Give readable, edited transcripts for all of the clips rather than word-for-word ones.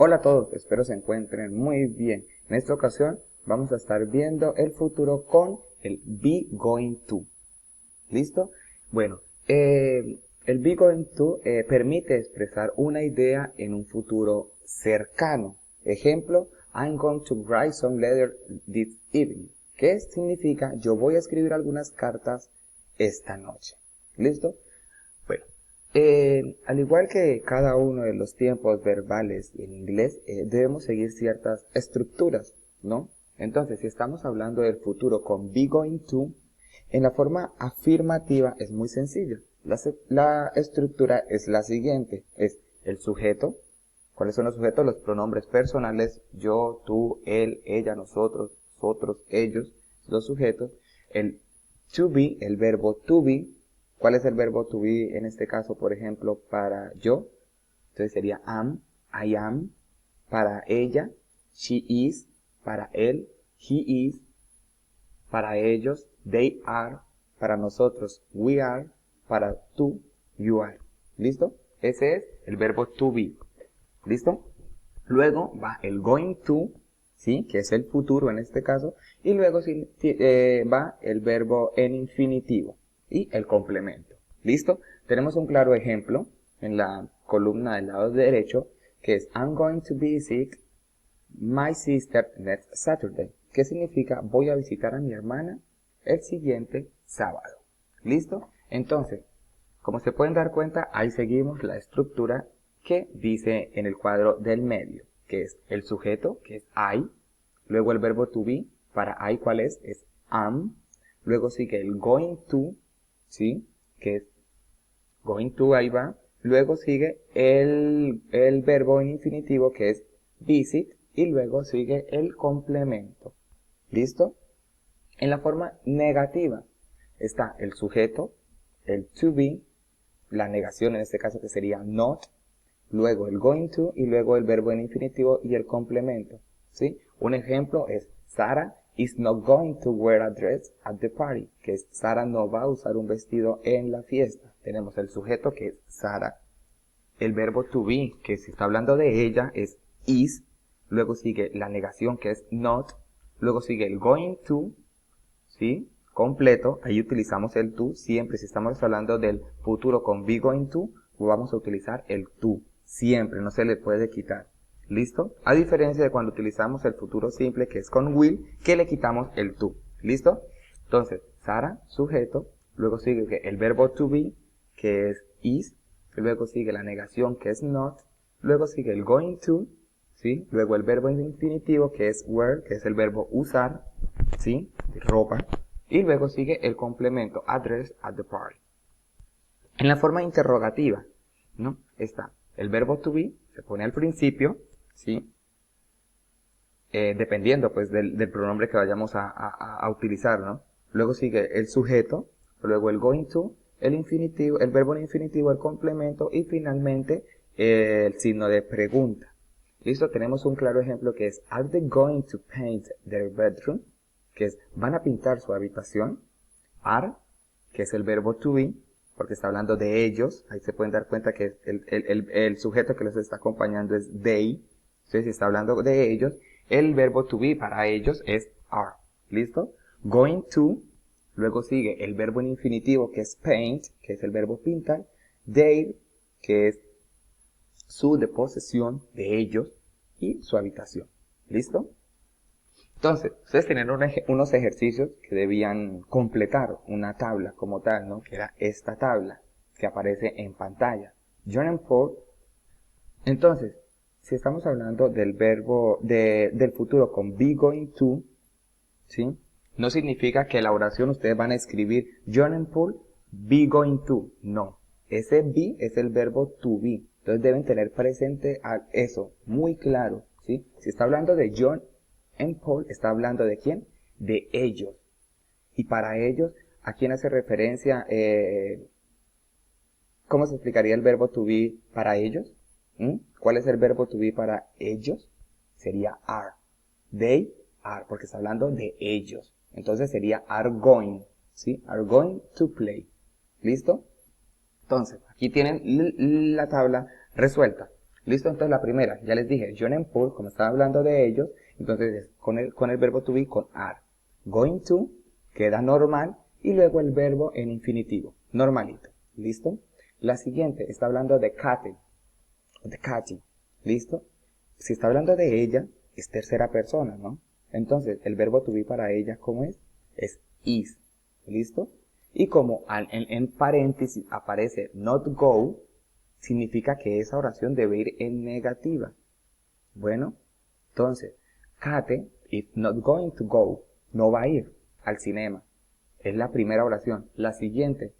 Hola a todos, espero se encuentren muy bien. En esta ocasión vamos a estar viendo el futuro con el be going to. ¿Listo? Bueno, el be going to permite expresar una idea en un futuro cercano. Ejemplo, I'm going to write some letters this evening. ¿Qué significa? Yo voy a escribir algunas cartas esta noche. ¿Listo? Bueno, al igual que cada uno de los tiempos verbales en inglés, debemos seguir ciertas estructuras, ¿no? Entonces, si estamos hablando del futuro con be going to, en la forma afirmativa es muy sencillo. La estructura es la siguiente, es el sujeto. ¿Cuáles son los sujetos? Los pronombres personales, yo, tú, él, ella, nosotros, ellos, los sujetos. El to be, el verbo to be. ¿Cuál es el verbo to be en este caso, por ejemplo, para yo? Entonces sería am, I am. Para ella, she is. Para él, he is. Para ellos, they are. Para nosotros, we are. Para tú, you are. ¿Listo? Ese es el verbo to be. ¿Listo? Luego va el going to, ¿sí? Que es el futuro en este caso. Y luego va el verbo en infinitivo y el complemento. ¿Listo? Tenemos un claro ejemplo en la columna del lado derecho que es I'm going to visit my sister next Saturday. ¿Qué significa? Voy a visitar a mi hermana el siguiente sábado. ¿Listo? Entonces, como se pueden dar cuenta, ahí seguimos la estructura que dice en el cuadro del medio, que es el sujeto, que es I, luego el verbo to be, para I, ¿cuál es? Es am, luego sigue el going to, ¿sí? Que es going to, ahí va, luego sigue el verbo en infinitivo, que es visit, y luego sigue el complemento. ¿Listo? En la forma negativa está el sujeto, el to be, la negación en este caso que sería not, luego el going to y luego el verbo en infinitivo y el complemento, ¿sí? Un ejemplo es Sarah is not going to wear a dress at the party, que es Sarah no va a usar un vestido en la fiesta. Tenemos el sujeto que es Sarah, el verbo to be, que si está hablando de ella es is, luego sigue la negación que es not, luego sigue el going to, ¿sí? Completo, ahí utilizamos el to, siempre si estamos hablando del futuro con be going to, vamos a utilizar el to, siempre, no se le puede quitar, ¿listo? A diferencia de cuando utilizamos el futuro simple, que es con will, que le quitamos el to, ¿listo? Entonces, Sarah, sujeto, luego sigue el verbo to be, que es is, luego sigue la negación, que es not, luego sigue el going to, ¿sí? Luego el verbo en infinitivo, que es wear, que es el verbo usar, ¿sí? De ropa. Y luego sigue el complemento, address at the party. En la forma interrogativa, ¿no? Está el verbo to be, se pone al principio, ¿sí? Dependiendo, pues, del pronombre que vayamos a utilizar, ¿no? Luego sigue el sujeto, luego el going to, el infinitivo, el verbo en infinitivo, el complemento y finalmente el signo de pregunta. ¿Listo? Tenemos un claro ejemplo que es Are they going to paint their bedroom? Que es, ¿van a pintar su habitación? Are, que es el verbo to be, porque está hablando de ellos. Ahí se pueden dar cuenta que el sujeto que los está acompañando es they. Entonces, si está hablando de ellos, el verbo to be para ellos es are. ¿Listo? Going to, luego sigue el verbo en infinitivo que es paint, que es el verbo pintar. Their, que es su de posesión de ellos y su habitación. ¿Listo? Entonces, ustedes tenían unos ejercicios que debían completar una tabla como tal, ¿no? Que era esta tabla que aparece en pantalla. John and Paul. Entonces, si estamos hablando del verbo del futuro con be going to, ¿sí? No significa que la oración ustedes van a escribir John and Paul be going to. No. Ese be es el verbo to be. Entonces deben tener presente eso muy claro, ¿sí? Si está hablando de John and Paul, está hablando de quién? De ellos. Y para ellos, ¿a quién hace referencia? ¿Cómo se explicaría el verbo to be para ellos? ¿Cuál es el verbo to be para ellos? Sería are. They are, porque está hablando de ellos. Entonces sería are going, ¿sí? Are going to play. ¿Listo? Entonces, aquí tienen la tabla resuelta. ¿Listo? Entonces la primera, ya les dije, John and Paul, como estaba hablando de ellos, entonces es con el verbo to be con are. Going to queda normal y luego el verbo en infinitivo, normalito. ¿Listo? La siguiente está hablando de Kate, de Katy. ¿Listo? Si está hablando de ella, es tercera persona, ¿no? Entonces, el verbo to be para ella, ¿cómo es? Es is. ¿Listo? Y como en paréntesis aparece not go, significa que esa oración debe ir en negativa. Bueno, entonces, Kate is not going to go. No va a ir al cinema. Es la primera oración. La siguiente,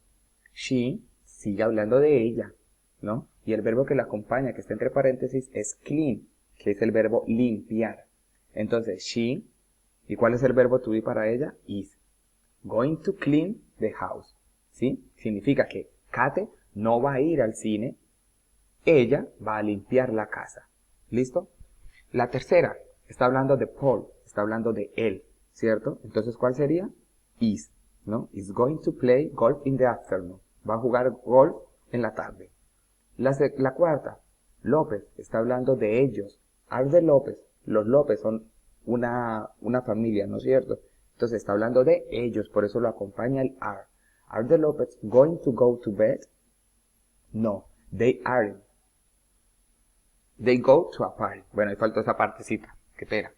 she sigue hablando de ella, ¿no? Y el verbo que la acompaña, que está entre paréntesis, es clean, que es el verbo limpiar. Entonces, she, ¿y cuál es el verbo to be para ella? Is going to clean the house, ¿sí? Significa que Kate no va a ir al cine, ella va a limpiar la casa. ¿Listo? La tercera, está hablando de Paul, está hablando de él, ¿cierto? Entonces, ¿cuál sería? Is, ¿no? Is going to play golf in the afternoon. Va a jugar golf en la tarde. La cuarta, López, está hablando de ellos. Are the López. Los López son una familia, ¿no es cierto? Entonces está hablando de ellos, por eso lo acompaña el are. Are the López going to go to bed? No, they aren't. They go to a party. Bueno, ahí faltó esa partecita. Qué pena.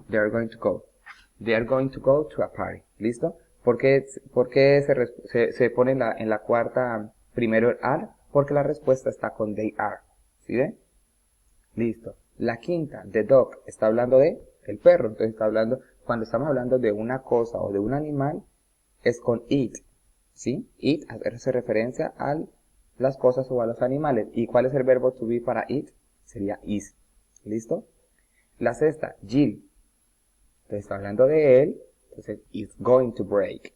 They are going to go. They are going to go to a party. ¿Listo? ¿Por qué se pone en la cuarta primero el are? Porque la respuesta está con they are. ¿Sí ven? Listo. La quinta, the dog, está hablando de el perro. Entonces está hablando, cuando estamos hablando de una cosa o de un animal, es con it. ¿Sí? It hace referencia a las cosas o a los animales. ¿Y cuál es el verbo to be para it? Sería is. ¿Listo? La sexta, Jill. Entonces está hablando de él. Entonces, it's going to break.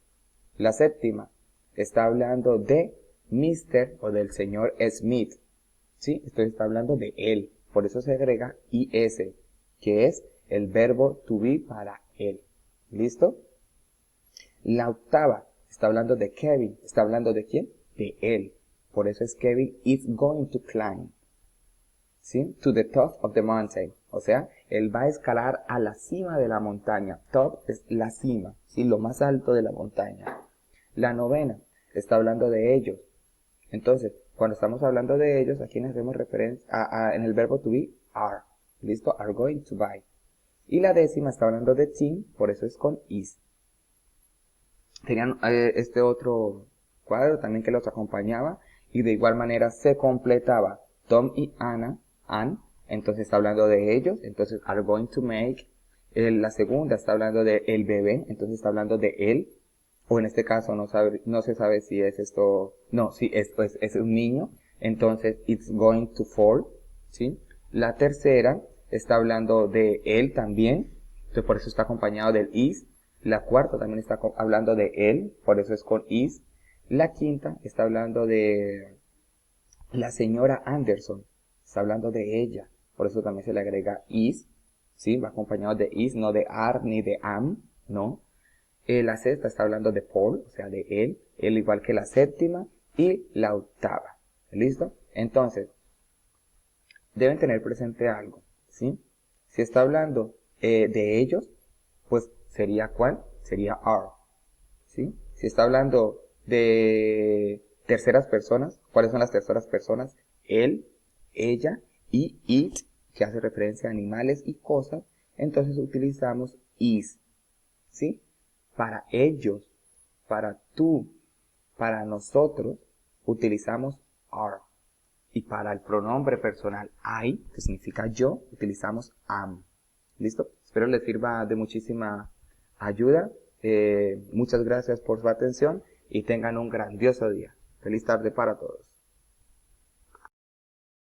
La séptima, está hablando de Mr. o del señor Smith. ¿Sí? Entonces está hablando de él. Por eso se agrega is, que es el verbo to be para él. ¿Listo? La octava, está hablando de Kevin. ¿Está hablando de quién? De él. Por eso es Kevin is going to climb. ¿Sí? To the top of the mountain. O sea, él va a escalar a la cima de la montaña. Top es la cima, ¿sí? Lo más alto de la montaña. La novena está hablando de ellos. Entonces, cuando estamos hablando de ellos, aquí nos hacemos referencia en el verbo to be, are. ¿Listo? Are going to buy. Y la décima está hablando de team, por eso es con is. Tenían este otro cuadro también que los acompañaba y de igual manera se completaba Tom y Anna, entonces está hablando de ellos, entonces are going to make. La segunda está hablando de el bebé, entonces está hablando de él, o en este caso no se sabe si es esto, no, si es un niño, entonces it's going to fall, ¿sí? La tercera está hablando de él también, entonces por eso está acompañado del is. La cuarta también está hablando de él, por eso es con is. La quinta está hablando de la señora Anderson, está hablando de ella, por eso también se le agrega is, ¿sí? Va acompañado de is, no de are ni de am, ¿no? La sexta está hablando de Paul, o sea, de él igual que la séptima y la octava. ¿Listo? Entonces, deben tener presente algo, ¿sí? Si está hablando de ellos, pues sería ¿cuál? Sería are, ¿sí? Si está hablando de terceras personas, ¿cuáles son las terceras personas? Él, ella y it, que hace referencia a animales y cosas, entonces utilizamos is, ¿sí? Para ellos, para tú, para nosotros, utilizamos are. Y para el pronombre personal I, que significa yo, utilizamos am. ¿Listo? Espero les sirva de muchísima ayuda. Muchas gracias por su atención y tengan un grandioso día. Feliz tarde para todos.